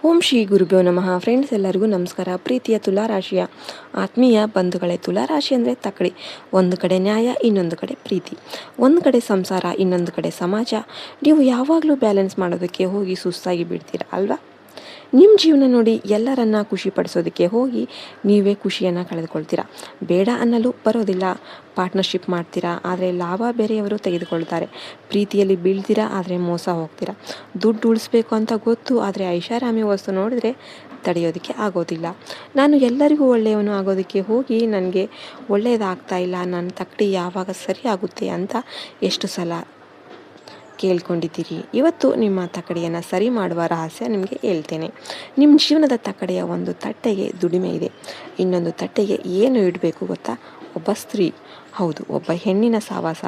ಓಂ ಶ್ರೀ ಗುರುಭ್ಯೋ ನಮಃ. ಫ್ರೆಂಡ್ಸ್, ಎಲ್ಲರಿಗೂ ನಮಸ್ಕಾರ. ಪ್ರೀತಿಯ ತುಲಾರಾಶಿಯ ಆತ್ಮೀಯ ಬಂಧುಗಳೇ, ತುಲಾರಾಶಿ ಅಂದರೆ ತಕ್ಕಡಿ. ಒಂದು ಕಡೆ ನ್ಯಾಯ, ಇನ್ನೊಂದು ಕಡೆ ಪ್ರೀತಿ. ಒಂದು ಕಡೆ ಸಂಸಾರ, ಇನ್ನೊಂದು ಕಡೆ ಸಮಾಜ. ನೀವು ಯಾವಾಗಲೂ ಬ್ಯಾಲೆನ್ಸ್ ಮಾಡೋದಕ್ಕೆ ಹೋಗಿ ಸುಸ್ತಾಗಿ ಬಿಡ್ತೀರಾ ಅಲ್ವಾ? ನಿಮ್ಮ ಜೀವನ ನೋಡಿ ಎಲ್ಲರನ್ನ ಖುಷಿಪಡಿಸೋದಕ್ಕೆ ಹೋಗಿ ನೀವೇ ಖುಷಿಯನ್ನು ಕಳೆದುಕೊಳ್ತೀರಾ. ಬೇಡ ಅನ್ನಲು ಬರೋದಿಲ್ಲ. ಪಾರ್ಟ್ನರ್ಶಿಪ್ ಮಾಡ್ತೀರಾ, ಆದರೆ ಲಾಭ ಬೇರೆಯವರು ತೆಗೆದುಕೊಳ್ತಾರೆ. ಪ್ರೀತಿಯಲ್ಲಿ ಬೀಳ್ತೀರಾ, ಆದರೆ ಮೋಸ ಹೋಗ್ತೀರಾ. ದುಡ್ಡು ಉಳಿಸ್ಬೇಕು ಅಂತ ಗೊತ್ತು, ಆದರೆ ಐಷಾರಾಮಿ ವಸ್ತು ನೋಡಿದ್ರೆ ತಡೆಯೋದಕ್ಕೆ ಆಗೋದಿಲ್ಲ. ನಾನು ಎಲ್ಲರಿಗೂ ಒಳ್ಳೆಯವನು ಆಗೋದಕ್ಕೆ ಹೋಗಿ ನನಗೆ ಒಳ್ಳೆಯದಾಗ್ತಾ ಇಲ್ಲ, ನನ್ನ ತಕ್ಕಡಿ ಯಾವಾಗ ಸರಿ ಆಗುತ್ತೆ ಅಂತ ಎಷ್ಟು ಸಲ ಕೇಳ್ಕೊಂಡಿದ್ದೀರಿ. ಇವತ್ತು ನಿಮ್ಮ ತಕ್ಕಡಿಯನ್ನು ಸರಿ ಮಾಡುವ ರಹಸ್ಯ ನಿಮಗೆ ಹೇಳ್ತೇನೆ. ನಿಮ್ಮ ಜೀವನದ ತಕ್ಕಡಿಯ ಒಂದು ತಟ್ಟೆಗೆ ದುಡಿಮೆ ಇದೆ, ಇನ್ನೊಂದು ತಟ್ಟೆಗೆ ಏನು ಇಡಬೇಕು ಗೊತ್ತಾ? ಒಬ್ಬ ಸ್ತ್ರೀ, ಹೌದು, ಒಬ್ಬ ಹೆಣ್ಣಿನ ಸಹವಾಸ,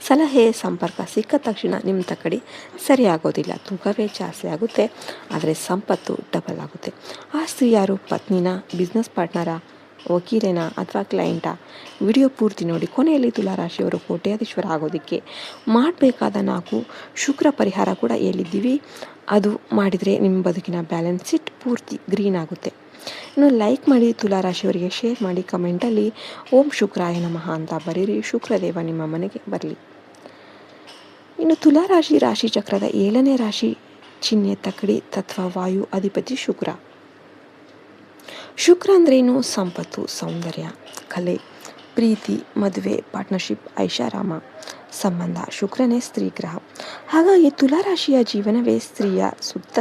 ಸಲಹೆ, ಸಂಪರ್ಕ ಸಿಕ್ಕ ತಕ್ಷಣ ನಿಮ್ಮ ತಕ್ಕಡಿ ಸರಿ ಆಗೋದಿಲ್ಲ. ತೂಕವೇ ಜಾಸ್ತಿ ಆಗುತ್ತೆ, ಆದರೆ ಸಂಪತ್ತು ಡಬಲ್ ಆಗುತ್ತೆ. ಆ ಸ್ತ್ರೀ ಯಾರು? ಪತ್ನಿನ, ಬಿಸ್ನೆಸ್ ಪಾರ್ಟ್ನರಾ, ವಕೀಲನ ಅಥವಾ ಕ್ಲೈಂಟಾ? ವಿಡಿಯೋ ಪೂರ್ತಿ ನೋಡಿ. ಕೊನೆಯಲ್ಲಿ ತುಲಾರಾಶಿಯವರು ಕೋಟ್ಯಾಧೀಶ್ವರ ಆಗೋದಕ್ಕೆ ಮಾಡಬೇಕಾದ 4 ಶುಕ್ರ ಪರಿಹಾರ ಕೂಡ ಹೇಳಿದ್ದೀವಿ. ಅದು ಮಾಡಿದರೆ ನಿಮ್ಮ ಬದುಕಿನ ಬ್ಯಾಲೆನ್ಸ್ ಶೀಟ್ ಪೂರ್ತಿ ಗ್ರೀನ್ ಆಗುತ್ತೆ. ಇನ್ನು ಲೈಕ್ ಮಾಡಿ, ತುಲಾರಾಶಿಯವರಿಗೆ ಶೇರ್ ಮಾಡಿ, ಕಮೆಂಟಲ್ಲಿ ಓಂ ಶುಕ್ರಾಯ ನಮಃ ಅಂತ ಬರೀರಿ. ಶುಕ್ರದೇವ ನಿಮ್ಮ ಮನೆಗೆ ಬರಲಿ. ಇನ್ನು ತುಲಾರಾಶಿ ರಾಶಿ ಚಕ್ರದ 7ನೇ ರಾಶಿ, ಚಿಹ್ನೆ ತಕ್ಕಡಿ, ತತ್ವ ವಾಯು, ಅಧಿಪತಿ ಶುಕ್ರ. ಶುಕ್ರ ಅಂದ್ರೇನು? ಸಂಪತ್ತು, ಸೌಂದರ್ಯ, ಕಲೆ, ಪ್ರೀತಿ, ಮದುವೆ, ಪಾರ್ಟ್ನರ್ಶಿಪ್, ಐಷಾರಾಮ, ಸಂಬಂಧ. ಶುಕ್ರನೇ ಸ್ತ್ರೀ ಗ್ರಹ. ಹಾಗಾಗಿ ತುಲಾರಾಶಿಯ ಜೀವನವೇ ಸ್ತ್ರೀಯ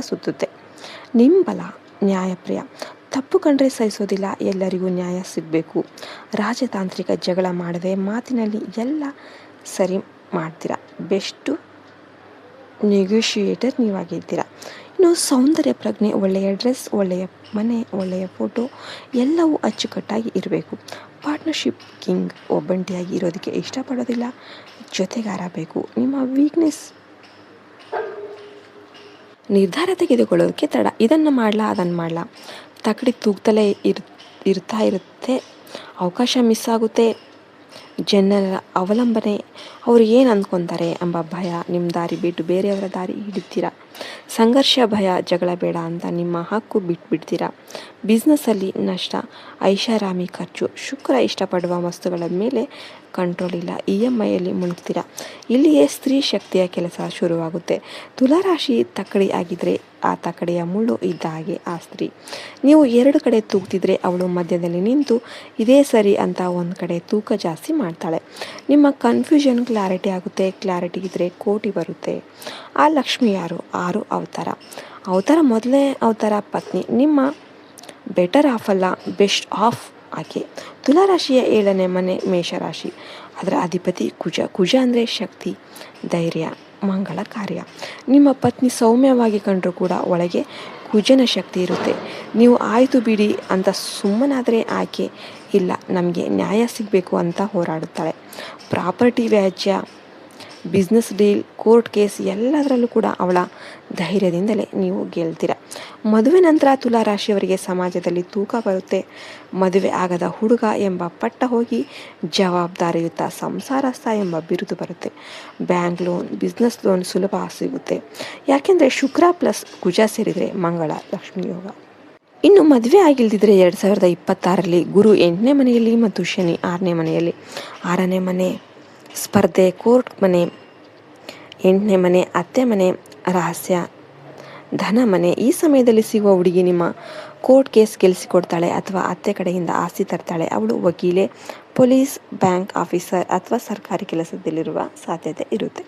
ಸುತ್ತುತ್ತೆ. ನಿಮ್ಮ ಬಲ, ನ್ಯಾಯಪ್ರಿಯ, ತಪ್ಪು ಕಂಡ್ರೆ ಸಹಿಸೋದಿಲ್ಲ, ಎಲ್ಲರಿಗೂ ನ್ಯಾಯ ಸಿಗಬೇಕು. ರಾಜತಾಂತ್ರಿಕ ಜಗಳ ಮಾಡದೆ ಮಾತಿನಲ್ಲಿ ಎಲ್ಲ ಸರಿ ಮಾಡ್ತೀರಾ. ಬೆಸ್ಟು ನೆಗೋಷಿಯೇಟರ್ ನೀವಾಗಿರ್ತೀರಾ. ಇನ್ನು ಸೌಂದರ್ಯ ಪ್ರಜ್ಞೆ, ಒಳ್ಳೆಯ ಡ್ರೆಸ್, ಒಳ್ಳೆಯ ಮನೆ, ಒಳ್ಳೆಯ ಫೋಟೋ ಎಲ್ಲವೂ ಅಚ್ಚುಕಟ್ಟಾಗಿ ಇರಬೇಕು. Partnership king. ಒಬ್ಬಂಟಿಯಾಗಿ ಇರೋದಕ್ಕೆ ಇಷ್ಟಪಡೋದಿಲ್ಲ, ಜೊತೆಗಾರ ಬೇಕು. ನಿಮ್ಮ ವೀಕ್ನೆಸ್, ನಿರ್ಧಾರ ತೆಗೆದುಕೊಳ್ಳೋದಕ್ಕೆ ತಡ. ಇದನ್ನು ಮಾಡಲಾ, ಅದನ್ನು ಮಾಡಲಾ, ತಕ್ಕಡಿ ತೂಗ್ತಲೇ ಇರ್ತಾ ಇರುತ್ತೆ. ಅವಕಾಶ ಮಿಸ್ ಆಗುತ್ತೆ. ಜನರ ಅವಲಂಬನೆ, ಅವರು ಏನು ಅಂದ್ಕೊತಾರೆ ಎಂಬ ಭಯ. ನಿಮ್ಮ ದಾರಿ ಬಿಟ್ಟು ಬೇರೆಯವರ ದಾರಿ ಹಿಡಿತೀರಾ. ಸಂಘರ್ಷ, ಭಯ, ಜಗಳ ಬೇಡ ಅಂತ ನಿಮ್ಮ ಹಕ್ಕು ಬಿಟ್ಬಿಡ್ತೀರಾ. ಬಿಸ್ನೆಸ್ಸಲ್ಲಿ ನಷ್ಟ, ಐಷಾರಾಮಿ ಖರ್ಚು. ಶುಕ್ರ ಇಷ್ಟಪಡುವ ವಸ್ತುಗಳ ಮೇಲೆ ಕಂಟ್ರೋಲ್ ಇಲ್ಲ. EMIಯಲ್ಲಿ ಮುಳುಗ್ತೀರಾ. ಇಲ್ಲಿಯೇ ಸ್ತ್ರೀ ಶಕ್ತಿಯ ಕೆಲಸ ಶುರುವಾಗುತ್ತೆ. ತುಲಾರಾಶಿ ತಕ್ಕಡಿ ಆಗಿದ್ರೆ ಆ ತಕ್ಕಡಿಯ ಮುಳ್ಳು ಇದ್ದ ಹಾಗೆ ಆ ಸ್ತ್ರೀ. ನೀವು 2 ಕಡೆ ತೂಗ್ತಿದ್ರೆ ಅವಳು ಮಧ್ಯದಲ್ಲಿ ನಿಂತು ಇದೇ ಸರಿ ಅಂತ ಒಂದು ಕಡೆ ತೂಕ ಜಾಸ್ತಿ ಮಾಡ್ತಾಳೆ. ನಿಮ್ಮ ಕನ್ಫ್ಯೂಷನ್ ಕ್ಲಾರಿಟಿ ಆಗುತ್ತೆ. ಕ್ಲಾರಿಟಿ ಇದ್ದರೆ ಕೋಟಿ ಬರುತ್ತೆ. ಆ ಲಕ್ಷ್ಮಿ ಯಾರು? 6 ಅವತಾರ. ಮೊದಲನೇ ಅವತಾರ ಪತ್ನಿ, ನಿಮ್ಮ ಬೆಟರ್ ಆಫ್ ಅಲ್ಲ, ಬೆಸ್ಟ್ ಆಫ್ ಆಕೆ. ತುಲಾರಾಶಿಯ 7ನೇ ಮನೆ ಮೇಷರಾಶಿ. ಅದರ ಅಧಿಪತಿ ಕುಜ ಅಂದರೆ ಶಕ್ತಿ, ಧೈರ್ಯ, ಮಂಗಳ ಕಾರ್ಯ. ನಿಮ್ಮ ಪತ್ನಿ ಸೌಮ್ಯವಾಗಿ ಕಂಡರೂ ಕೂಡ ಒಳಗೆ ಕುಜನ ಶಕ್ತಿ ಇರುತ್ತೆ. ನೀವು ಆಯಿತು ಬಿಡಿ ಅಂತ ಸುಮ್ಮನಾದರೆ ಆಕೆ ಇಲ್ಲ, ನಮಗೆ ನ್ಯಾಯ ಸಿಗಬೇಕು ಅಂತ ಹೋರಾಡುತ್ತಾಳೆ. ಪ್ರಾಪರ್ಟಿ ವ್ಯಾಜ್ಯ, ಬಿಸ್ನೆಸ್ ಡೀಲ್, ಕೋರ್ಟ್ ಕೇಸ್ ಎಲ್ಲದರಲ್ಲೂ ಕೂಡ ಅವಳ ಧೈರ್ಯದಿಂದಲೇ ನೀವು ಗೆಲ್ತೀರ. ಮದುವೆ ನಂತರ ತುಲಾರಾಶಿಯವರಿಗೆ ಸಮಾಜದಲ್ಲಿ ತೂಕ ಬರುತ್ತೆ. ಮದುವೆ ಆಗದ ಹುಡುಗ ಎಂಬ ಪಟ್ಟ ಹೋಗಿ ಜವಾಬ್ದಾರಿಯುತ ಸಂಸಾರಸ್ಥ ಎಂಬ ಬಿರುದು ಬರುತ್ತೆ. ಬ್ಯಾಂಕ್ ಲೋನ್, ಬಿಸ್ನೆಸ್ ಲೋನ್ ಸುಲಭ ಸಿಗುತ್ತೆ. ಯಾಕೆಂದರೆ ಶುಕ್ರ ಪ್ಲಸ್ ಕುಜ ಸೇರಿದರೆ ಮಂಗಳ, ಲಕ್ಷ್ಮಿ ಯೋಗ. ಇನ್ನು ಮದುವೆ ಆಗಿಲ್ದಿದ್ರೆ 2026ರಲ್ಲಿ ಗುರು 8ನೇ ಮನೆಯಲ್ಲಿ ಮತ್ತು ಶನಿ 6ನೇ ಮನೆಯಲ್ಲಿ. 6ನೇ ಮನೆ ಸ್ಪರ್ಧೆ, ಕೋರ್ಟ್ ಮನೆ. 8ನೇ ಮನೆ ಅತ್ತೆ ಮನೆ, ರಹಸ್ಯ, ಧನ ಮನೆ. ಈ ಸಮಯದಲ್ಲಿ ಸಿಗುವ ಹುಡುಗಿ ನಿಮ್ಮ ಕೋರ್ಟ್ ಕೇಸ್ ಗೆಲ್ಲಿಸಿಕೊಡ್ತಾಳೆ ಅಥವಾ ಅತ್ತೆ ಕಡೆಯಿಂದ ಆಸ್ತಿ ತರ್ತಾಳೆ. ಅವಳು ವಕೀಲೆ, ಪೊಲೀಸ್, ಬ್ಯಾಂಕ್ ಆಫೀಸರ್ ಅಥವಾ ಸರ್ಕಾರಿ ಕೆಲಸದಲ್ಲಿರುವ ಸಾಧ್ಯತೆ ಇರುತ್ತೆ.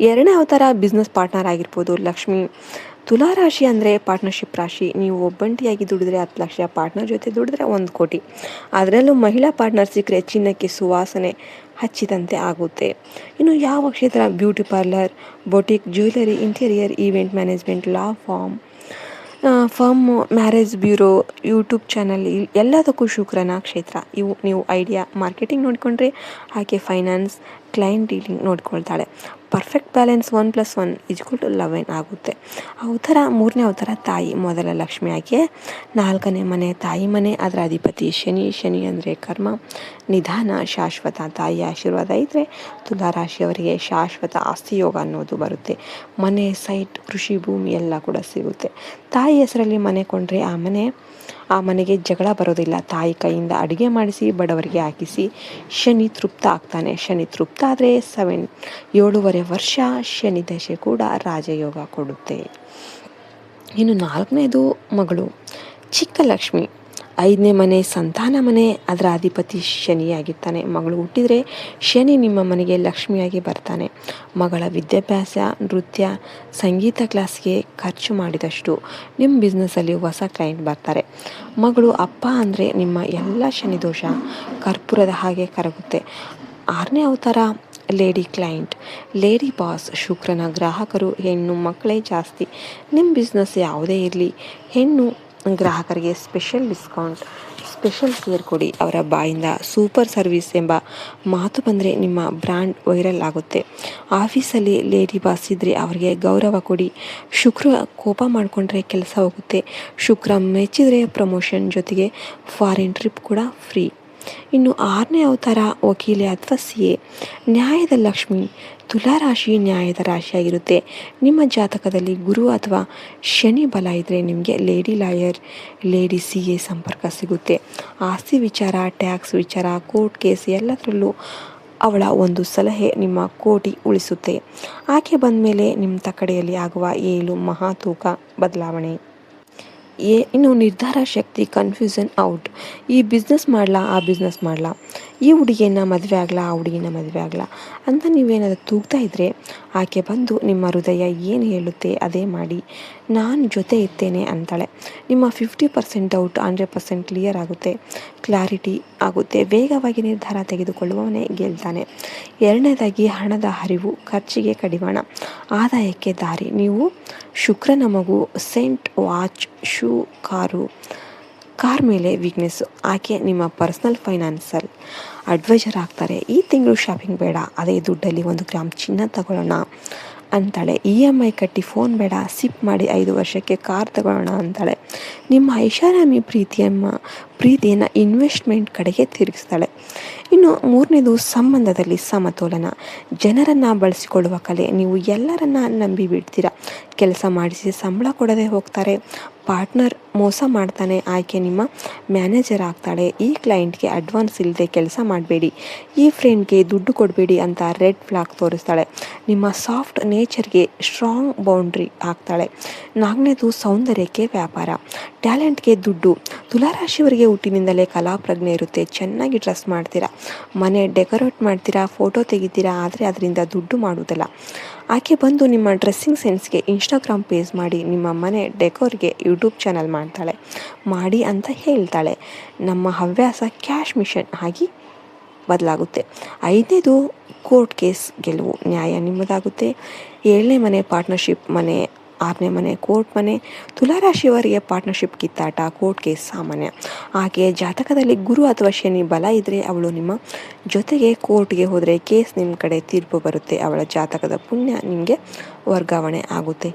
2ನೇ ಅವತಾರ ಬಿಸ್ನೆಸ್ ಪಾರ್ಟ್ನರ್ ಆಗಿರ್ಬೋದು. ಲಕ್ಷ್ಮಿ. ತುಲಾರಾಶಿ ಅಂದರೆ ಪಾರ್ಟ್ನರ್ಶಿಪ್ ರಾಶಿ. ನೀವು ಒಬ್ಬಂಟಿಯಾಗಿ ದುಡಿದ್ರೆ 10 ಲಕ್ಷ, ಪಾರ್ಟ್ನರ್ ಜೊತೆ ದುಡಿದ್ರೆ 1 ಕೋಟಿ. ಅದರಲ್ಲೂ ಮಹಿಳಾ ಪಾರ್ಟ್ನರ್ ಸಿಕ್ಕರೆ ಚಿನ್ನಕ್ಕೆ ಸುವಾಸನೆ ಹಚ್ಚಿದಂತೆ ಆಗುತ್ತೆ. ಇನ್ನು ಯಾವ ಕ್ಷೇತ್ರ? Beauty parlour, boutique, jewellery, interior, event management, law firm, marriage bureau, YouTube channel, ಎಲ್ಲದಕ್ಕೂ ಶುಕ್ರನ ಕ್ಷೇತ್ರ. ನೀವು ಐಡಿಯಾ ಮಾರ್ಕೆಟಿಂಗ್ ನೋಡಿಕೊಂಡ್ರೆ ಆಕೆ ಫೈನಾನ್ಸ್, ಕ್ಲೈಂಟ್ ಡೀಲಿಂಗ್ ನೋಡ್ಕೊಳ್ತಾಳೆ. ಪರ್ಫೆಕ್ಟ್ ಬ್ಯಾಲೆನ್ಸ್ 1+1=11 ಆಗುತ್ತೆ. ಅವತಾರ 3ನೇ ಅವತಾರ ತಾಯಿ, ಮೊದಲ ಲಕ್ಷ್ಮಿ ಆಕೆ. 4ನೇ ಮನೆ ತಾಯಿ ಮನೆ, ಅದರ ಅಧಿಪತಿ ಶನಿ. ಶನಿ ಅಂದರೆ ಕರ್ಮ, ನಿಧಾನ, ಶಾಶ್ವತ. ತಾಯಿಯ ಆಶೀರ್ವಾದ ಇದ್ದರೆ ತುಲಾರಾಶಿಯವರಿಗೆ ಶಾಶ್ವತ ಆಸ್ತಿ ಯೋಗ ಅನ್ನೋದು ಬರುತ್ತೆ. ಮನೆ, ಸೈಟ್, ಕೃಷಿ ಭೂಮಿ ಎಲ್ಲ ಕೂಡ ಸಿಗುತ್ತೆ. ತಾಯಿ ಹೆಸರಲ್ಲಿ ಮನೆ ಕೊಂಡ್ರೆ ಆ ಮನೆಗೆ ಜಗಳ ಬರೋದಿಲ್ಲ. ತಾಯಿ ಕೈಯಿಂದ ಅಡುಗೆ ಮಾಡಿಸಿ ಬಡವರಿಗೆ ಹಾಕಿಸಿ ಶನಿ ತೃಪ್ತ ಆಗ್ತಾನೆ. ಶನಿ ತೃಪ್ತ ಆದರೆ 7.5 ವರ್ಷ ಶನಿ ದಶೆ ಕೂಡ ರಾಜಯೋಗ ಕೊಡುತ್ತೆ. ಇನ್ನು 4ನೇದು ಮಗಳು ಚಿಕ್ಕ ಲಕ್ಷ್ಮಿ. 5ನೇ ಮನೆ ಸಂತಾನ ಮನೆ, ಅದರ ಅಧಿಪತಿ ಶನಿಯಾಗಿರ್ತಾನೆ. ಮಗಳು ಹುಟ್ಟಿದರೆ ಶನಿ ನಿಮ್ಮ ಮನೆಗೆ ಲಕ್ಷ್ಮಿಯಾಗಿ ಬರ್ತಾನೆ. ಮಗಳ ವಿದ್ಯಾಭ್ಯಾಸ, ನೃತ್ಯ, ಸಂಗೀತ ಕ್ಲಾಸ್ಗೆ ಖರ್ಚು ಮಾಡಿದಷ್ಟು ನಿಮ್ಮ ಬಿಸ್ನೆಸ್ಸಲ್ಲಿ ಹೊಸ ಕ್ಲೈಂಟ್ ಬರ್ತಾರೆ. ಮಗಳು ಅಪ್ಪ ಅಂದರೆ ನಿಮ್ಮ ಎಲ್ಲ ಶನಿ ದೋಷ ಕರ್ಪೂರದ ಹಾಗೆ ಕರಗುತ್ತೆ. 6ನೇ ಅವತಾರ ಲೇಡಿ ಕ್ಲೈಂಟ್, ಲೇಡಿ ಬಾಸ್. ಶುಕ್ರನ ಗ್ರಾಹಕರು ಹೆಣ್ಣು ಮಕ್ಕಳೇ ಜಾಸ್ತಿ. ನಿಮ್ಮ ಬಿಸ್ನೆಸ್ ಯಾವುದೇ ಇರಲಿ, ಹೆಣ್ಣು ಗ್ರಾಹಕರಿಗೆ ಸ್ಪೆಷಲ್ ಡಿಸ್ಕೌಂಟ್, ಸ್ಪೆಷಲ್ ಕೇರ್ ಕೊಡಿ. ಅವರ ಬಾಯಿಂದ ಸೂಪರ್ ಸರ್ವಿಸ್ ಎಂಬ ಮಾತು ಬಂದರೆ ನಿಮ್ಮ ಬ್ರ್ಯಾಂಡ್ ವೈರಲ್ ಆಗುತ್ತೆ. ಆಫೀಸಲ್ಲಿ ಲೇಡಿ ಬಾಸ್ ಇದ್ದರೆ ಅವರಿಗೆ ಗೌರವ ಕೊಡಿ. ಶುಕ್ರ ಕೋಪ ಮಾಡಿಕೊಂಡ್ರೆ ಕೆಲಸ ಹೋಗುತ್ತೆ. ಶುಕ್ರ ಮೆಚ್ಚಿದರೆ ಪ್ರಮೋಷನ್ ಜೊತೆಗೆ ಫಾರಿನ್ ಟ್ರಿಪ್ ಕೂಡ ಫ್ರೀ. ಇನ್ನು 6ನೇ ಅವತಾರ ವಕೀಲೆ ಅಥವಾ CA, ನ್ಯಾಯದ ಲಕ್ಷ್ಮಿ. ತುಲಾರಾಶಿ ನ್ಯಾಯದ ರಾಶಿಯಾಗಿರುತ್ತೆ. ನಿಮ್ಮ ಜಾತಕದಲ್ಲಿ ಗುರು ಅಥವಾ ಶನಿ ಬಲ ಇದ್ದರೆ ನಿಮಗೆ ಲೇಡಿ ಲಾಯರ್, ಲೇಡಿ CA ಸಂಪರ್ಕ ಸಿಗುತ್ತೆ. ಆಸ್ತಿ ವಿಚಾರ, ಟ್ಯಾಕ್ಸ್ ವಿಚಾರ, ಕೋರ್ಟ್ ಕೇಸ್ ಎಲ್ಲದರಲ್ಲೂ ಅವಳ ಒಂದು ಸಲಹೆ ನಿಮ್ಮ ಕೋಟಿ ಉಳಿಸುತ್ತೆ. ಆಕೆ ಬಂದ ಮೇಲೆ ನಿಮ್ಮ ತಕ್ಕಡಿಯಲ್ಲಿ ಆಗುವ ಏಳು ಮಹಾ ತೂಕ ಬದಲಾವಣೆ. ಇನ್ನು ನಿರ್ಧಾರ ಶಕ್ತಿ, ಕನ್ಫ್ಯೂಷನ್ ಔಟ್. ಈ ಬಿಸ್ನೆಸ್ ಮಾಡಲಾ, ಆ ಬಿಸ್ನೆಸ್ ಮಾಡಲಾ, ಈ ಹುಡುಗಿಯನ್ನು ಮದುವೆ ಆಗಲಾ, ಆ ಹುಡುಗಿನ ಮದುವೆ ಆಗಲಾ ಅಂತ ನೀವೇನಾದರೂ ತೂಗ್ತಾ ಇದ್ದರೆ ಆಕೆ ಬಂದು ನಿಮ್ಮ ಹೃದಯ ಏನು ಹೇಳುತ್ತೆ ಅದೇ ಮಾಡಿ, ನಾನು ಜೊತೆ ಇರ್ತೇನೆ ಅಂತಾಳೆ. ನಿಮ್ಮ 50% ಡೌಟ್ 100% ಕ್ಲಿಯರ್ ಆಗುತ್ತೆ, ಕ್ಲಾರಿಟಿ ಆಗುತ್ತೆ. ವೇಗವಾಗಿ ನಿರ್ಧಾರ ತೆಗೆದುಕೊಳ್ಳುವವನೇ ಗೆಲ್ತಾನೆ. 2ನೇದಾಗಿ ಹಣದ ಹರಿವು, ಖರ್ಚಿಗೆ ಕಡಿವಾಣ, ಆದಾಯಕ್ಕೆ ದಾರಿ. ನೀವು ಶುಕ್ರನ ಮಗು, ಸೆಂಟ್, ವಾಚ್, ಶೂ, ಕಾರ್ ಮೇಲೆ ವೀಕ್ನೆಸ್ಸು. ಆಕೆ ನಿಮ್ಮ ಪರ್ಸ್ನಲ್ ಫೈನಾನ್ಸಲ್ ಅಡ್ವೈಸರ್ ಆಗ್ತಾರೆ. ಈ ತಿಂಗಳು ಶಾಪಿಂಗ್ ಬೇಡ, ಅದೇ ದುಡ್ಡಲ್ಲಿ 1 ಗ್ರಾಮ್ ಚಿನ್ನ ತಗೊಳ್ಳೋಣ ಅಂತಾಳೆ. EMI ಕಟ್ಟಿ ಫೋನ್ ಬೇಡ, ಸಿಪ್ ಮಾಡಿ 5 ವರ್ಷಕ್ಕೆ ಕಾರ್ ತಗೊಳ್ಳೋಣ ಅಂತಾಳೆ. ನಿಮ್ಮ ಐಷಾರಾಮಿ ಪ್ರೀತಿಯನ್ನು ಇನ್ವೆಸ್ಟ್ಮೆಂಟ್ ಕಡೆಗೆ ತಿರುಗಿಸ್ತಾಳೆ. ಇನ್ನು 3ನೇದು ಸಂಬಂಧದಲ್ಲಿ ಸಮತೋಲನ, ಜನರನ್ನು ಬಳಸಿಕೊಳ್ಳುವ ಕಲೆ. ನೀವು ಎಲ್ಲರನ್ನ ನಂಬಿ ಬಿಡ್ತೀರಾ, ಕೆಲಸ ಮಾಡಿಸಿ ಸಂಬಳ ಕೊಡದೆ ಹೋಗ್ತಾರೆ. ಪಾರ್ಟ್ನರ್ ಮೋಸ ಮಾಡ್ತಾನೆ, ಆಕೆ ನಿಮ್ಮ ಮ್ಯಾನೇಜರ್ ಆಗ್ತಾಳೆ. ಈ ಕ್ಲೈಂಟ್ಗೆ ಅಡ್ವಾನ್ಸ್ ಇಲ್ಲದೆ ಕೆಲಸ ಮಾಡಬೇಡಿ, ಈ ಫ್ರೆಂಡ್ಗೆ ದುಡ್ಡು ಕೊಡಬೇಡಿ ಅಂತ ರೆಡ್ ಫ್ಲಾಗ್ ತೋರಿಸ್ತಾಳೆ. ನಿಮ್ಮ ಸಾಫ್ಟ್ ನೇಚರ್ಗೆ ಸ್ಟ್ರಾಂಗ್ ಬೌಂಡ್ರಿ ಹಾಕ್ತಾಳೆ. 4ನೇದು ಸೌಂದರ್ಯಕ್ಕೆ ವ್ಯಾಪಾರ, ಟ್ಯಾಲೆಂಟ್ಗೆ ದುಡ್ಡು. ತುಲಾರಾಶಿಯವರಿಗೆ ಹುಟ್ಟಿನಿಂದಲೇ ಕಲಾ ಪ್ರಜ್ಞೆ ಇರುತ್ತೆ. ಚೆನ್ನಾಗಿ ಡ್ರೆಸ್ ಮಾಡ್ತೀರಾ, ಮನೆ ಡೆಕೋರೇಟ್ ಮಾಡ್ತೀರಾ, ಫೋಟೋ ತೆಗಿತೀರಾ, ಆದರೆ ಅದರಿಂದ ದುಡ್ಡು ಮಾಡುವುದಿಲ್ಲ. ಆಕೆ ಬಂದು ನಿಮ್ಮ ಡ್ರೆಸ್ಸಿಂಗ್ ಸೆನ್ಸ್ಗೆ ಇನ್ಸ್ಟಾಗ್ರಾಮ್ ಪೇಜ್ ಮಾಡಿ, ನಿಮ್ಮ ಮನೆ ಡೆಕೋರ್ಗೆ ಯೂಟ್ಯೂಬ್ ಚಾನಲ್ ಮಾಡ್ತಾಳೆ, ಮಾಡಿ ಅಂತ ಹೇಳ್ತಾಳೆ. ನಮ್ಮ ಹವ್ಯಾಸ ಕ್ಯಾಶ್ ಮಿಷನ್ ಆಗಿ ಬದಲಾಗುತ್ತೆ. 5ನೇದು ಕೋರ್ಟ್ ಕೇಸ್ ಗೆಲುವು, ನ್ಯಾಯ ನಿಮ್ಮದಾಗುತ್ತೆ. 7ನೇ ಮನೆ ಪಾರ್ಟ್ನರ್ಶಿಪ್ ಮನೆ, 6ನೇ ಮನೆ ಕೋರ್ಟ್ ಮನೆ. ತುಲಾರಾಶಿಯವರಿಗೆ ಪಾರ್ಟ್ನರ್ಶಿಪ್ ಕಿತ್ತಾಟ, ಕೋರ್ಟ್ ಕೇಸ್ ಸಾಮಾನ್ಯ. ಹಾಗೆ ಜಾತಕದಲ್ಲಿ ಗುರು ಅಥವಾ ಶನಿ ಬಲ ಇದ್ದರೆ ಅವಳು ನಿಮ್ಮ ಜೊತೆಗೆ ಕೋರ್ಟ್ಗೆ ಹೋದರೆ ಕೇಸ್ ನಿಮ್ಮ ಕಡೆ ತೀರ್ಪು ಬರುತ್ತೆ. ಅವಳ ಜಾತಕದ ಪುಣ್ಯ ನಿಮಗೆ ವರ್ಗಾವಣೆ ಆಗುತ್ತೆ.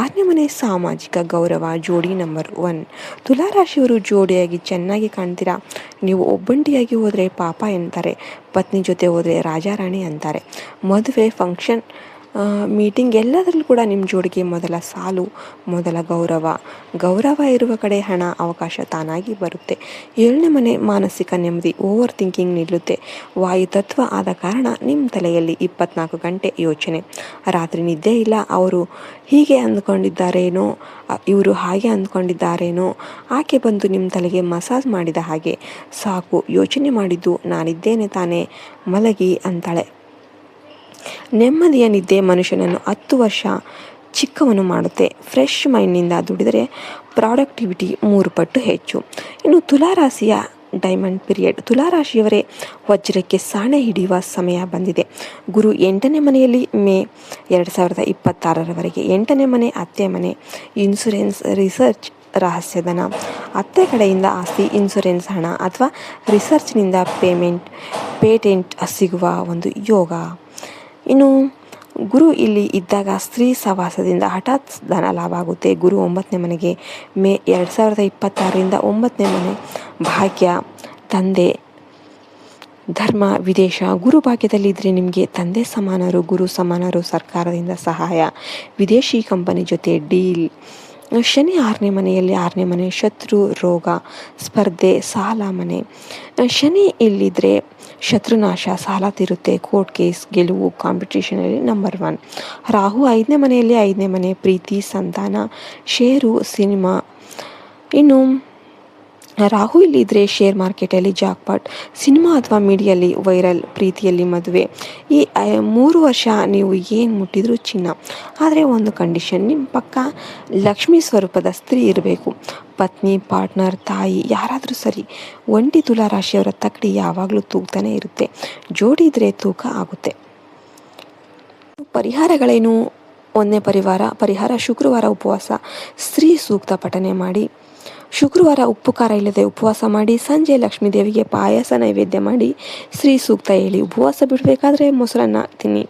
6ನೇ ಮನೆ ಸಾಮಾಜಿಕ ಗೌರವ, ಜೋಡಿ ನಂಬರ್ 1. ತುಲಾರಾಶಿಯವರು ಜೋಡಿಯಾಗಿ ಚೆನ್ನಾಗಿ ಕಾಣ್ತೀರಾ. ನೀವು ಒಬ್ಬಂಟಿಯಾಗಿ ಹೋದರೆ ಪಾಪ ಎಂತಾರೆ, ಪತ್ನಿ ಜೊತೆ ಹೋದರೆ ರಾಜಾರಾಣಿ ಅಂತಾರೆ. ಮದುವೆ, ಫಂಕ್ಷನ್, ಮೀಟಿಂಗ್ ಎಲ್ಲದರಲ್ಲೂ ಕೂಡ ನಿಮ್ಮ ಜೋಡಿಗೆ ಮೊದಲ ಸಾಲು, ಮೊದಲ ಗೌರವ ಇರುವ ಕಡೆ ಹಣ, ಅವಕಾಶ ತಾನಾಗಿ ಬರುತ್ತೆ. 7ನೇ ಮನೆ ಮಾನಸಿಕ ನೆಮ್ಮದಿ, ಓವರ್ ಥಿಂಕಿಂಗ್ ನಿಲ್ಲುತ್ತೆ. ವಾಯುತತ್ವ ಆದ ಕಾರಣ ನಿಮ್ಮ ತಲೆಯಲ್ಲಿ 24 ಗಂಟೆ ಯೋಚನೆ, ರಾತ್ರಿ ನಿದ್ದೆ ಇಲ್ಲ. ಅವರು ಹೀಗೆ ಅಂದ್ಕೊಂಡಿದ್ದಾರೇನೋ, ಇವರು ಹಾಗೆ ಅಂದ್ಕೊಂಡಿದ್ದಾರೇನೋ. ಆಕೆ ಬಂದು ನಿಮ್ಮ ತಲೆಗೆ ಮಸಾಜ್ ಮಾಡಿದ ಹಾಗೆ, ಸಾಕು ಯೋಚನೆ ಮಾಡಿದ್ದು ನಾನಿದ್ದೇನೆ ತಾನೇ, ಮಲಗಿ ಅಂತಾಳೆ. ನೆಮ್ಮದಿಯ ನಿದ್ದೆ ಮನುಷ್ಯನನ್ನು 10 ವರ್ಷ ಚಿಕ್ಕವನು ಮಾಡುತ್ತೆ. ಫ್ರೆಶ್ ಮೈಂಡ್ನಿಂದ ದುಡಿದರೆ ಪ್ರಾಡಕ್ಟಿವಿಟಿ 3 ಪಟ್ಟು ಹೆಚ್ಚು. ಇನ್ನು ತುಲಾರಾಶಿಯ ಡೈಮಂಡ್ ಪೀರಿಯಡ್, ತುಲಾರಾಶಿಯವರೇ ವಜ್ರಕ್ಕೆ ಸಾಣೆ ಹಿಡಿಯುವ ಸಮಯ ಬಂದಿದೆ. ಗುರು 8ನೇ ಮನೆಯಲ್ಲಿ ಮೇ 2026ರವರೆಗೆ. 8ನೇ ಮನೆ ಅತ್ತೆ ಮನೆ, ಇನ್ಸುರೆನ್ಸ್, ರಿಸರ್ಚ್, ರಹಸ್ಯಧನ, ಅತ್ತೆ ಕಡೆಯಿಂದ ಆಸ್ತಿ, ಇನ್ಸುರೆನ್ಸ್ ಹಣ ಅಥವಾ ರಿಸರ್ಚ್ನಿಂದ ಪೇಟೆಂಟ್ ಸಿಗುವ ಒಂದು ಯೋಗ. ಇನ್ನು ಗುರು ಇಲ್ಲಿ ಇದ್ದಾಗ ಸ್ತ್ರೀ ಸವಾಸದಿಂದ ಹಠಾತ್ ಧನ ಲಾಭ ಆಗುತ್ತೆ. ಗುರು 9ನೇ ಮನೆಗೆ ಮೇ 2026ರಿಂದ 9ನೇ ಮನೆ ಭಾಗ್ಯ, ತಂದೆ, ಧರ್ಮ, ವಿದೇಶ. ಗುರು ಭಾಗ್ಯದಲ್ಲಿದ್ದರೆ ನಿಮಗೆ ತಂದೆ ಸಮಾನರು, ಗುರು ಸಮಾನರು, ಸರ್ಕಾರದಿಂದ ಸಹಾಯ, ವಿದೇಶಿ ಕಂಪನಿ ಜೊತೆ ಡೀಲ್. ಶನಿ 6ನೇ ಮನೆಯಲ್ಲಿ, 6ನೇ ಮನೆ ಶತ್ರು, ರೋಗ, ಸ್ಪರ್ಧೆ, ಸಾಲ ಮನೆ. ಶನಿ ಇಲ್ಲಿದ್ದರೆ ಶತ್ರುನಾಶ, ಸಾಲ ತೀರುತ್ತೆ, ಕೋರ್ಟ್ ಕೇಸ್, ಗೆಲುವು, ಕಾಂಪಿಟೇಷನಲ್ಲಿ ನಂಬರ್ 1. ರಾಹು 5ನೇ ಮನೆಯಲ್ಲಿ, 5ನೇ ಮನೆ ಪ್ರೀತಿ, ಸಂತಾನ, ಷೇರು, ಸಿನಿಮಾ. ಇನ್ನು ರಾಹು ಇಲ್ಲಿದ್ದರೆ ಶೇರ್ ಮಾರ್ಕೆಟಲ್ಲಿ ಜಾಕ್ಪಾಟ್, ಸಿನಿಮಾ ಅಥವಾ ಮೀಡಿಯಲ್ಲಿ ವೈರಲ್, ಪ್ರೀತಿಯಲ್ಲಿ ಮದುವೆ. ಈ 3 ವರ್ಷ ನೀವು ಏನು ಮುಟ್ಟಿದ್ರೂ ಚಿನ್ನ. ಆದರೆ ಒಂದು ಕಂಡೀಷನ್, ನಿಮ್ಮ ಪಕ್ಕ ಲಕ್ಷ್ಮೀ ಸ್ವರೂಪದ ಸ್ತ್ರೀ ಇರಬೇಕು. ಪತ್ನಿ, ಪಾರ್ಟ್ನರ್, ತಾಯಿ ಯಾರಾದರೂ ಸರಿ. ಒಂಟಿ ತುಲಾ ರಾಶಿಯವರ ತಕ್ಕಡಿ ಯಾವಾಗಲೂ ತೂಗ್ತಾನೆ ಇರುತ್ತೆ. ಜೋಡಿ ಇದ್ದರೆ ತೂಕ ಆಗುತ್ತೆ. ಪರಿಹಾರಗಳೇನು? 1ನೇ ಪರಿಹಾರ ಶುಕ್ರವಾರ ಉಪವಾಸ, ಸ್ತ್ರೀ ಸೂಕ್ತ ಪಠನೆ ಮಾಡಿ. ಶುಕ್ರವಾರ ಉಪ್ಪು ಖಾರ ಇಲ್ಲದೆ ಉಪವಾಸ ಮಾಡಿ. ಸಂಜೆ ಲಕ್ಷ್ಮೀ ದೇವಿಗೆ ಪಾಯಸ ನೈವೇದ್ಯ ಮಾಡಿ ಸ್ತ್ರೀ ಸೂಕ್ತ ಹೇಳಿ ಉಪವಾಸ ಬಿಡಬೇಕಾದ್ರೆ ಮೊಸರನ್ನ ತಿನ್ನಿ.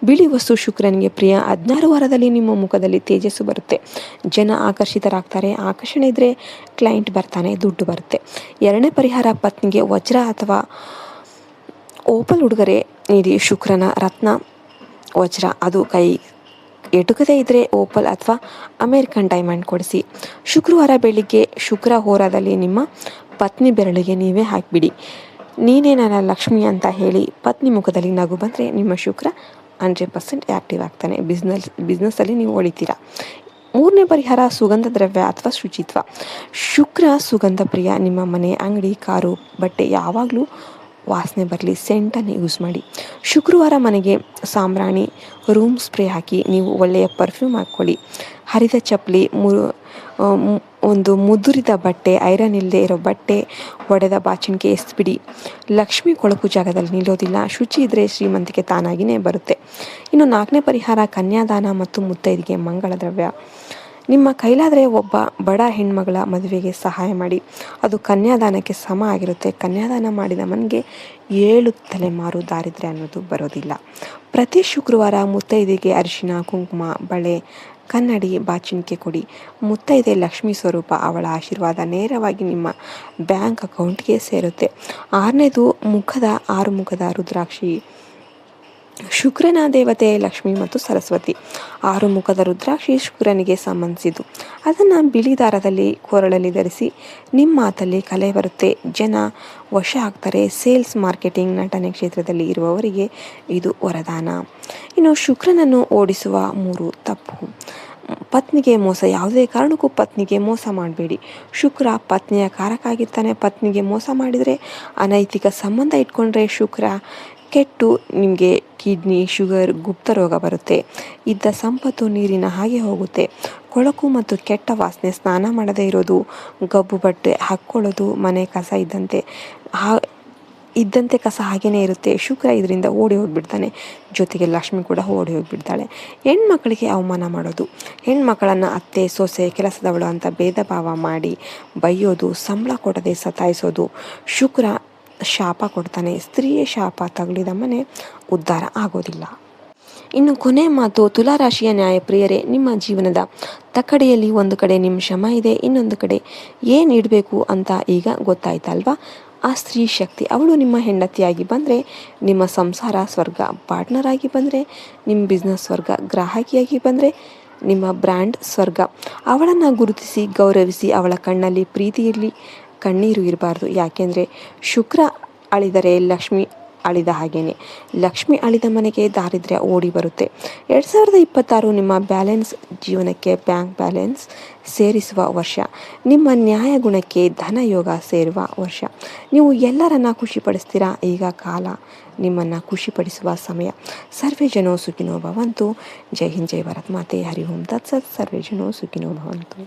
ಬಿಳಿ ವಸ್ತು ಶುಕ್ರನಿಗೆ ಪ್ರಿಯ. 16 ವಾರದಲ್ಲಿ ನಿಮ್ಮ ಮುಖದಲ್ಲಿ ತೇಜಸ್ಸು ಬರುತ್ತೆ, ಜನ ಆಕರ್ಷಿತರಾಗ್ತಾರೆ. ಆಕರ್ಷಣೆ ಇದ್ದರೆ ಕ್ಲೈಂಟ್ ಬರ್ತಾನೆ, ದುಡ್ಡು ಬರುತ್ತೆ. 2ನೇ ಪರಿಹಾರ ಪತ್ನಿಗೆ ವಜ್ರ ಅಥವಾ ಓಪಲ್ ಉಡುಗೊರೆ ನೀಡಿ. ಶುಕ್ರನ ರತ್ನ ವಜ್ರ, ಅದು ಕೈ ಎಟುಕದೇ ಇದ್ದರೆ ಓಪಲ್ ಅಥವಾ ಅಮೇರಿಕನ್ ಡೈಮಂಡ್ ಕೊಡಿಸಿ. ಶುಕ್ರವಾರ ಬೆಳಿಗ್ಗೆ ಶುಕ್ರ ಹೋರಾದಲ್ಲಿ ನಿಮ್ಮ ಪತ್ನಿ ಬೆರಳಿಗೆ ನೀವೇ ಹಾಕಿಬಿಡಿ, ನೀನೇ ನನ್ನ ಲಕ್ಷ್ಮಿ ಅಂತ ಹೇಳಿ. ಪತ್ನಿ ಮುಖದಲ್ಲಿ ನಗು ಬಂದರೆ ನಿಮ್ಮ ಶುಕ್ರ 100% ಆ್ಯಕ್ಟಿವ್ ಆಗ್ತಾನೆ. ಬಿಸ್ನೆಸ್ಸಲ್ಲಿ ನೀವು ಹೊಳಿತೀರಾ. 3ನೇ ಪರಿಹಾರ ಸುಗಂಧ ದ್ರವ್ಯ ಅಥವಾ ಶುಚಿತ್ವ. ಶುಕ್ರ ಸುಗಂಧ ಪ್ರಿಯ. ನಿಮ್ಮ ಮನೆ, ಅಂಗಡಿ, ಕಾರು, ಬಟ್ಟೆ ಯಾವಾಗಲೂ ವಾಸನೆ ಬರಲಿ, ಸೆಂಟನ್ನು ಯೂಸ್ ಮಾಡಿ. ಶುಕ್ರವಾರ ಮನೆಗೆ ಸಾಂಬ್ರಾಣಿ, ರೂಮ್ ಸ್ಪ್ರೇ ಹಾಕಿ. ನೀವು ಒಳ್ಳೆಯ ಪರ್ಫ್ಯೂಮ್ ಹಾಕ್ಕೊಳ್ಳಿ. ಹರಿದ ಚಪ್ಪಲಿ, ಒಂದು ಮುದುರಿದ ಬಟ್ಟೆ, ಐರನ್ ಇಲ್ಲದೆ ಇರೋ ಬಟ್ಟೆ, ಒಡೆದ ಬಾಚಿಣಿಗೆ ಎಸ್ಬಿಡಿ. ಲಕ್ಷ್ಮಿ ಕೊಳಕು ಜಾಗದಲ್ಲಿ ನಿಲ್ಲೋದಿಲ್ಲ. ಶುಚಿ ಇದ್ದರೆ ಶ್ರೀಮಂತಿಕೆ ತಾನಾಗಿಯೇ ಬರುತ್ತೆ. ಇನ್ನು 4ನೇ ಪರಿಹಾರ ಕನ್ಯಾದಾನ ಮತ್ತು ಮುತ್ತೈದೆಗೆ ಮಂಗಳ ದ್ರವ್ಯ. ನಿಮ್ಮ ಕೈಲಾದರೆ ಒಬ್ಬ ಬಡ ಹೆಣ್ಮಗಳ ಮದುವೆಗೆ ಸಹಾಯ ಮಾಡಿ. ಅದು ಕನ್ಯಾದಾನಕ್ಕೆ ಸಮ ಆಗಿರುತ್ತೆ. ಕನ್ಯಾದಾನ ಮಾಡಿದ ಮನೆಗೆ 7 ತಲೆಮಾರು ದಾರಿದ್ರ್ಯ ಅನ್ನೋದು ಬರೋದಿಲ್ಲ. ಪ್ರತಿ ಶುಕ್ರವಾರ ಮುತ್ತೈದೆಗೆ ಅರಿಶಿನ, ಕುಂಕುಮ, ಬಳೆ, ಕನ್ನಡಿ, ಬಾಚಿಣಿಕೆ ಕೊಡಿ. ಮುತ್ತೈದೆ ಲಕ್ಷ್ಮೀ ಸ್ವರೂಪ. ಅವಳ ಆಶೀರ್ವಾದ ನೇರವಾಗಿ ನಿಮ್ಮ ಬ್ಯಾಂಕ್ ಅಕೌಂಟ್ಗೆ ಸೇರುತ್ತೆ. 6ನೇದು 6 ಮುಖದ ರುದ್ರಾಕ್ಷಿ. ಶುಕ್ರನ ದೇವತೆ ಲಕ್ಷ್ಮಿ ಮತ್ತು ಸರಸ್ವತಿ. 6 ಮುಖದ ರುದ್ರಾಕ್ಷಿ ಶುಕ್ರನಿಗೆ ಸಂಬಂಧಿಸಿದ್ದು. ಅದನ್ನು ಬಿಳಿ ದಾರದಲ್ಲಿ ಕೊರಳಲ್ಲಿ ಧರಿಸಿ. ನಿಮ್ಮ ಮಾತಲ್ಲಿ ಕಲೆ ಬರುತ್ತೆ, ಜನ ವಶ ಆಗ್ತಾರೆ. ಸೇಲ್ಸ್, ಮಾರ್ಕೆಟಿಂಗ್, ನಟನೆ ಕ್ಷೇತ್ರದಲ್ಲಿ ಇರುವವರಿಗೆ ಇದು ವರದಾನ. ಇನ್ನು ಶುಕ್ರನನ್ನು ಓಡಿಸುವ 3 ತಪ್ಪು. ಪತ್ನಿಗೆ ಮೋಸ. ಯಾವುದೇ ಕಾರಣಕ್ಕೂ ಪತ್ನಿಗೆ ಮೋಸ ಮಾಡಬೇಡಿ. ಶುಕ್ರ ಪತ್ನಿಯ ಕಾರಕ ಆಗಿರ್ತಾನೆ. ಪತ್ನಿಗೆ ಮೋಸ ಮಾಡಿದರೆ, ಅನೈತಿಕ ಸಂಬಂಧ ಇಟ್ಕೊಂಡ್ರೆ ಶುಕ್ರ ಕೆಟ್ಟು ನಿಮಗೆ ಕಿಡ್ನಿ, ಶುಗರ್, ಗುಪ್ತ ರೋಗ ಬರುತ್ತೆ. ಇದ್ದ ಸಂಪತ್ತು ನೀರಿನ ಹಾಗೆ ಹೋಗುತ್ತೆ. ಕೊಳಕು ಮತ್ತು ಕೆಟ್ಟ ವಾಸನೆ, ಸ್ನಾನ ಮಾಡದೇ ಇರೋದು, ಗಬ್ಬು ಬಟ್ಟೆ ಹಾಕ್ಕೊಳ್ಳೋದು, ಮನೆ ಕಸ ಇದ್ದಂತೆ ಕಸ ಹಾಗೇ ಇರುತ್ತೆ. ಶುಕ್ರ ಇದರಿಂದ ಓಡಿ ಹೋಗಿಬಿಡ್ತಾನೆ. ಜೊತೆಗೆ ಲಕ್ಷ್ಮಿ ಕೂಡ ಓಡಿ ಹೋಗಿಬಿಡ್ತಾಳೆ. ಹೆಣ್ಮಕ್ಳಿಗೆ ಅವಮಾನ ಮಾಡೋದು, ಹೆಣ್ಮಕ್ಕಳನ್ನು ಅತ್ತೆ, ಸೊಸೆ, ಕೆಲಸದವಳು ಅಂತ ಭೇದ ಭಾವ ಮಾಡಿ ಬೈಯೋದು, ಸಂಬಳ ಕೊಡದೆ ಸತಾಯಿಸೋದು. ಶುಕ್ರ ಶಾಪ ಕೊಡ್ತಾನೆ. ಸ್ತ್ರೀಯ ಶಾಪ ತಗುಲಿದ ಮನೆ ಉದ್ಧಾರ ಆಗೋದಿಲ್ಲ. ಇನ್ನು ಕೊನೆ ಮಾತು, ತುಲಾರಾಶಿಯ ನ್ಯಾಯಪ್ರಿಯರೇ, ನಿಮ್ಮ ಜೀವನದ ತಕ್ಕಡಿಯಲ್ಲಿ ಒಂದು ಕಡೆ ನಿಮ್ಮ ಶ್ರಮ ಇದೆ, ಇನ್ನೊಂದು ಕಡೆ ಏನು ಇಡಬೇಕು ಅಂತ ಈಗ ಗೊತ್ತಾಯ್ತಲ್ವಾ? ಆ ಸ್ತ್ರೀ ಶಕ್ತಿ, ಅವಳು ನಿಮ್ಮ ಹೆಂಡತಿಯಾಗಿ ಬಂದರೆ ನಿಮ್ಮ ಸಂಸಾರ ಸ್ವರ್ಗ, ಪಾರ್ಟ್ನರ್ ಆಗಿ ಬಂದರೆ ನಿಮ್ಮ ಬಿಸ್ನೆಸ್ ಸ್ವರ್ಗ, ಗ್ರಾಹಕಿಯಾಗಿ ಬಂದರೆ ನಿಮ್ಮ ಬ್ರ್ಯಾಂಡ್ ಸ್ವರ್ಗ. ಅವಳನ್ನು ಗುರುತಿಸಿ ಗೌರವಿಸಿ. ಅವಳ ಕಣ್ಣಲ್ಲಿ ಪ್ರೀತಿ ಇರಲಿ, ಕಣ್ಣೀರು ಇರಬಾರ್ದು. ಯಾಕೆಂದರೆ ಶುಕ್ರ ಅಳಿದರೆ ಲಕ್ಷ್ಮಿ ಅಳಿದ ಹಾಗೇನೆ. ಲಕ್ಷ್ಮಿ ಅಳಿದ ಮನೆಗೆ ದಾರಿದ್ರ್ಯ ಓಡಿ ಬರುತ್ತೆ. 2026 ನಿಮ್ಮ ಬ್ಯಾಲೆನ್ಸ್ ಜೀವನಕ್ಕೆ ಬ್ಯಾಂಕ್ ಬ್ಯಾಲೆನ್ಸ್ ಸೇರಿಸುವ ವರ್ಷ. ನಿಮ್ಮ ನ್ಯಾಯ ಗುಣಕ್ಕೆ ಧನಯೋಗ ಸೇರುವ ವರ್ಷ. ನೀವು ಎಲ್ಲರನ್ನ ಖುಷಿಪಡಿಸ್ತೀರಾ. ಈಗ ಕಾಲ ನಿಮ್ಮನ್ನು ಖುಷಿಪಡಿಸುವ ಸಮಯ. ಸರ್ವೇ ಜನೋ ಸುಖಿನೋ ಭವಂತು. ಜೈ ಹಿಂದ್, ಜೈ ಭಾರತ್ ಮಾತೆ. ಹರಿ ಓಂ ತತ್ಸತ್. ಸರ್ವೇ ಜನೋ ಸುಖಿನೋ ಭವಂತು.